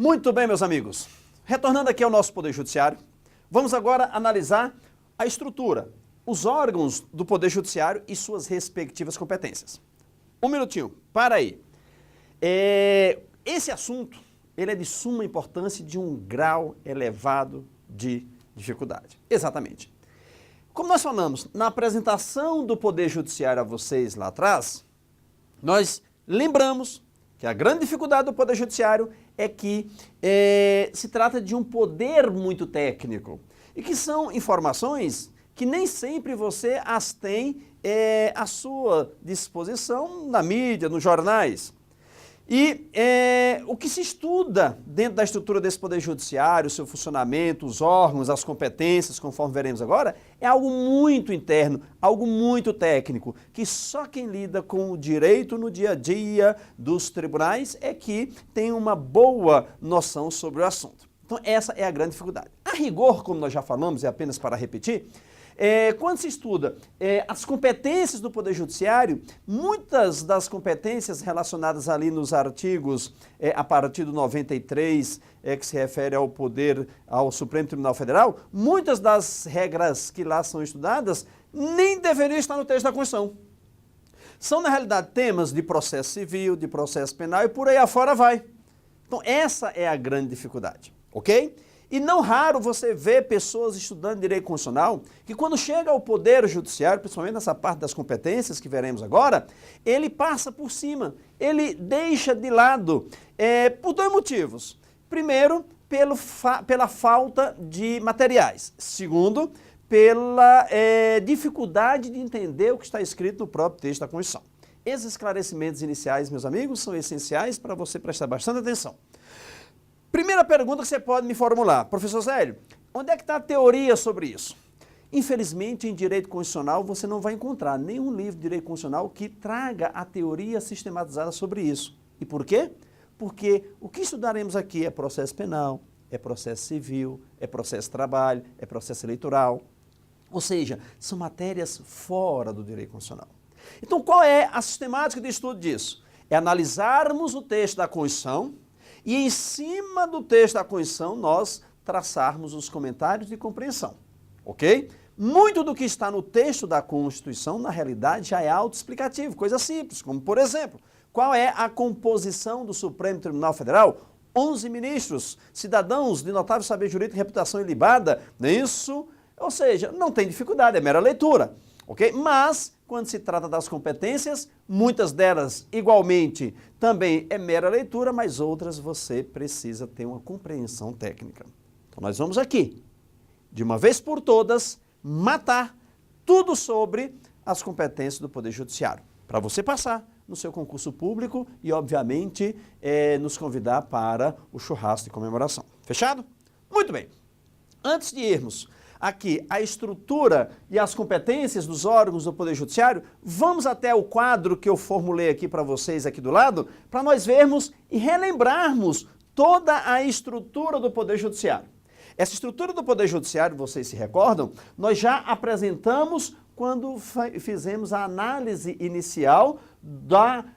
Muito bem, meus amigos. Retornando aqui ao nosso Poder Judiciário, vamos agora analisar a estrutura, os órgãos do Poder Judiciário e suas respectivas competências. Um minutinho, para aí. Esse assunto, ele é de suma importância e de um grau elevado de dificuldade. Exatamente. Como nós falamos na apresentação do Poder Judiciário a vocês lá atrás, nós lembramos que a grande dificuldade do Poder Judiciário é que se trata de um poder muito técnico e que são informações que nem sempre você as tem à sua disposição na mídia, nos jornais. E o que se estuda dentro da estrutura desse Poder Judiciário, o seu funcionamento, os órgãos, as competências, conforme veremos agora, é algo muito interno, algo muito técnico, que só quem lida com o direito no dia a dia dos tribunais é que tem uma boa noção sobre o assunto. Então essa é a grande dificuldade. A rigor, como nós já falamos, e apenas para repetir, quando se estuda as competências do Poder Judiciário, muitas das competências relacionadas ali nos artigos a partir do 93, que se refere ao poder, ao Supremo Tribunal Federal, muitas das regras que lá são estudadas nem deveriam estar no texto da Constituição. São, na realidade, temas de processo civil, de processo penal e por aí afora vai. Então, essa é a grande dificuldade, ok? E não raro você vê pessoas estudando direito constitucional que quando chega ao Poder Judiciário, principalmente nessa parte das competências que veremos agora, ele passa por cima, ele deixa de lado por dois motivos. Primeiro, pela falta de materiais. Segundo, pela dificuldade de entender o que está escrito no próprio texto da Constituição. Esses esclarecimentos iniciais, meus amigos, são essenciais para você prestar bastante atenção. Primeira pergunta que você pode me formular, professor Zélio, onde é que está a teoria sobre isso? Infelizmente, em direito constitucional, você não vai encontrar nenhum livro de direito constitucional que traga a teoria sistematizada sobre isso. E por quê? Porque o que estudaremos aqui é processo penal, é processo civil, é processo de trabalho, é processo eleitoral. Ou seja, são matérias fora do direito constitucional. Então, qual é a sistemática de estudo disso? É analisarmos o texto da Constituição e em cima do texto da Constituição nós traçarmos os comentários de compreensão, ok? Muito do que está no texto da Constituição, na realidade, já é autoexplicativo, coisa simples, como por exemplo, qual é a composição do Supremo Tribunal Federal? 11 ministros, cidadãos de notável saber jurídico e reputação ilibada, não é isso? Ou seja, não tem dificuldade, é mera leitura, ok? Mas, quando se trata das competências, muitas delas, igualmente, também é mera leitura, mas outras você precisa ter uma compreensão técnica. Então, nós vamos aqui, de uma vez por todas, matar tudo sobre as competências do Poder Judiciário, para você passar no seu concurso público e, obviamente, nos convidar para o churrasco de comemoração. Fechado? Muito bem. Antes de irmos aqui a estrutura e as competências dos órgãos do Poder Judiciário, vamos até o quadro que eu formulei aqui para vocês aqui do lado, para nós vermos e relembrarmos toda a estrutura do Poder Judiciário. Essa estrutura do Poder Judiciário, vocês se recordam, nós já apresentamos quando fizemos a análise inicial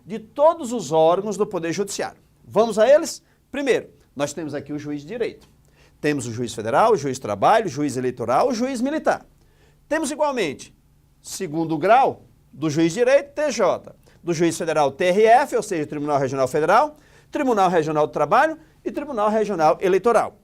de todos os órgãos do Poder Judiciário. Vamos a eles? Primeiro, nós temos aqui o juiz de direito. Temos o juiz federal, o juiz de trabalho, o juiz eleitoral, o juiz militar. Temos igualmente, segundo grau, do juiz de direito, TJ, do juiz federal, TRF, ou seja, Tribunal Regional Federal, Tribunal Regional do Trabalho e Tribunal Regional Eleitoral.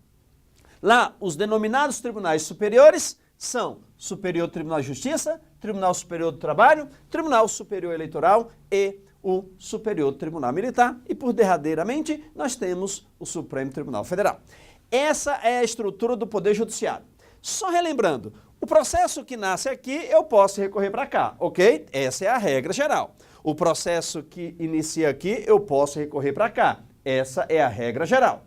Lá, os denominados tribunais superiores são Superior Tribunal de Justiça, Tribunal Superior do Trabalho, Tribunal Superior Eleitoral e o Superior Tribunal Militar. E, por derradeiramente, nós temos o Supremo Tribunal Federal. Essa é a estrutura do Poder Judiciário. Só relembrando, o processo que nasce aqui, eu posso recorrer para cá, ok? Essa é a regra geral. O processo que inicia aqui, eu posso recorrer para cá. Essa é a regra geral.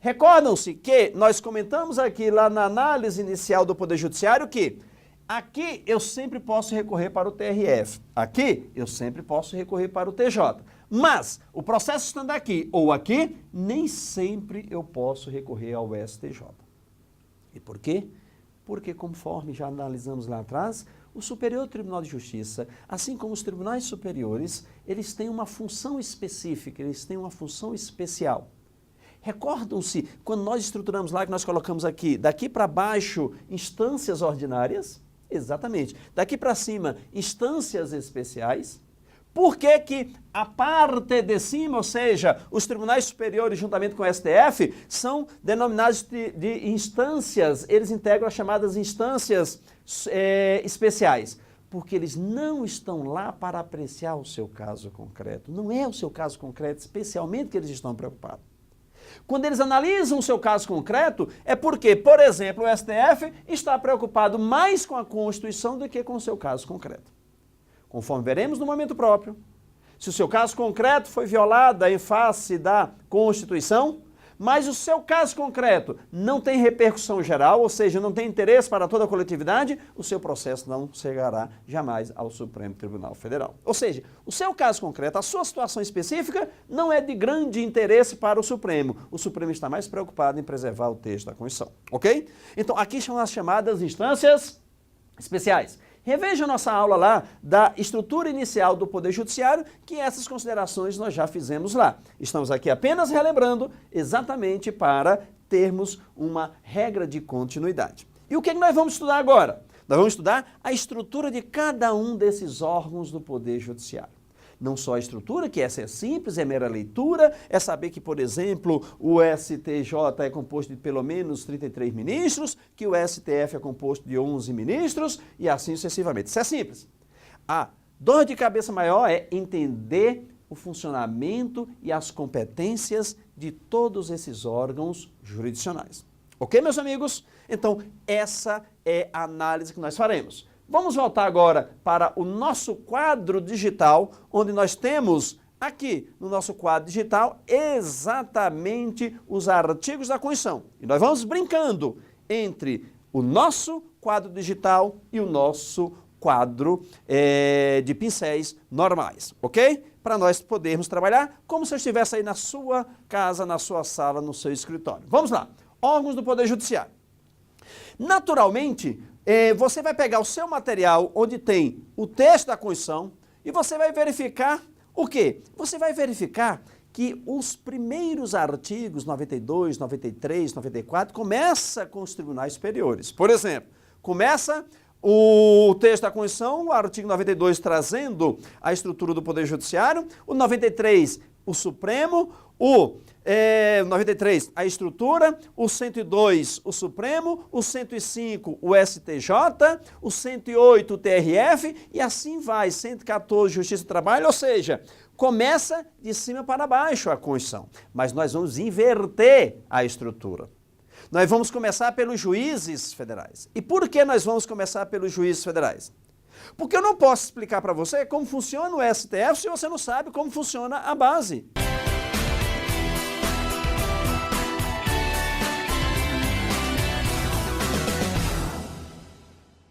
Recordam-se que nós comentamos aqui lá na análise inicial do Poder Judiciário que aqui eu sempre posso recorrer para o TRF, aqui eu sempre posso recorrer para o TJ. Mas o processo estando aqui ou aqui, nem sempre eu posso recorrer ao STJ. E por quê? Porque, conforme já analisamos lá atrás, o Superior Tribunal de Justiça, assim como os tribunais superiores, eles têm uma função específica, eles têm uma função especial. Recordam-se quando nós estruturamos lá, que nós colocamos aqui, daqui para baixo, instâncias ordinárias? Exatamente. Daqui para cima, instâncias especiais. Por que que a parte de cima, ou seja, os tribunais superiores juntamente com o STF, são denominados de instâncias, eles integram as chamadas instâncias especiais? Porque eles não estão lá para apreciar o seu caso concreto. Não é o seu caso concreto, especialmente, que eles estão preocupados. Quando eles analisam o seu caso concreto, é porque, por exemplo, o STF está preocupado mais com a Constituição do que com o seu caso concreto. Conforme veremos no momento próprio, se o seu caso concreto foi violado em face da Constituição, mas o seu caso concreto não tem repercussão geral, ou seja, não tem interesse para toda a coletividade, o seu processo não chegará jamais ao Supremo Tribunal Federal. Ou seja, o seu caso concreto, a sua situação específica, não é de grande interesse para o Supremo. O Supremo está mais preocupado em preservar o texto da Constituição, ok? Então, aqui são as chamadas instâncias especiais. Reveja a nossa aula lá da estrutura inicial do Poder Judiciário, que essas considerações nós já fizemos lá. Estamos aqui apenas relembrando exatamente para termos uma regra de continuidade. E o que nós vamos estudar agora? Nós vamos estudar a estrutura de cada um desses órgãos do Poder Judiciário. Não só a estrutura, que essa é simples, é mera leitura, é saber que, por exemplo, o STJ é composto de pelo menos 33 ministros, que o STF é composto de 11 ministros e assim sucessivamente. Isso é simples. A dor de cabeça maior é entender o funcionamento e as competências de todos esses órgãos jurisdicionais. Ok, meus amigos? Então, essa é a análise que nós faremos. Vamos voltar agora para o nosso quadro digital, onde nós temos aqui no nosso quadro digital exatamente os artigos da Constituição. E nós vamos brincando entre o nosso quadro digital e o nosso quadro de pincéis normais, ok? Para nós podermos trabalhar como se eu estivesse aí na sua casa, na sua sala, no seu escritório. Vamos lá. Órgãos do Poder Judiciário. Naturalmente, você vai pegar o seu material onde tem o texto da Constituição e você vai verificar o quê? Você vai verificar que os primeiros artigos, 92, 93, 94, começa com os tribunais superiores. Por exemplo, começa o texto da Constituição, o artigo 92 trazendo a estrutura do Poder Judiciário, o 93, o Supremo, o 93, a estrutura, o 102, o Supremo, o 105, o STJ, o 108, o TRF, e assim vai, 114, Justiça do Trabalho, ou seja, começa de cima para baixo a Constituição, mas nós vamos inverter a estrutura. Nós vamos começar pelos juízes federais. E por que nós vamos começar pelos juízes federais? Porque eu não posso explicar para você como funciona o STF se você não sabe como funciona a base.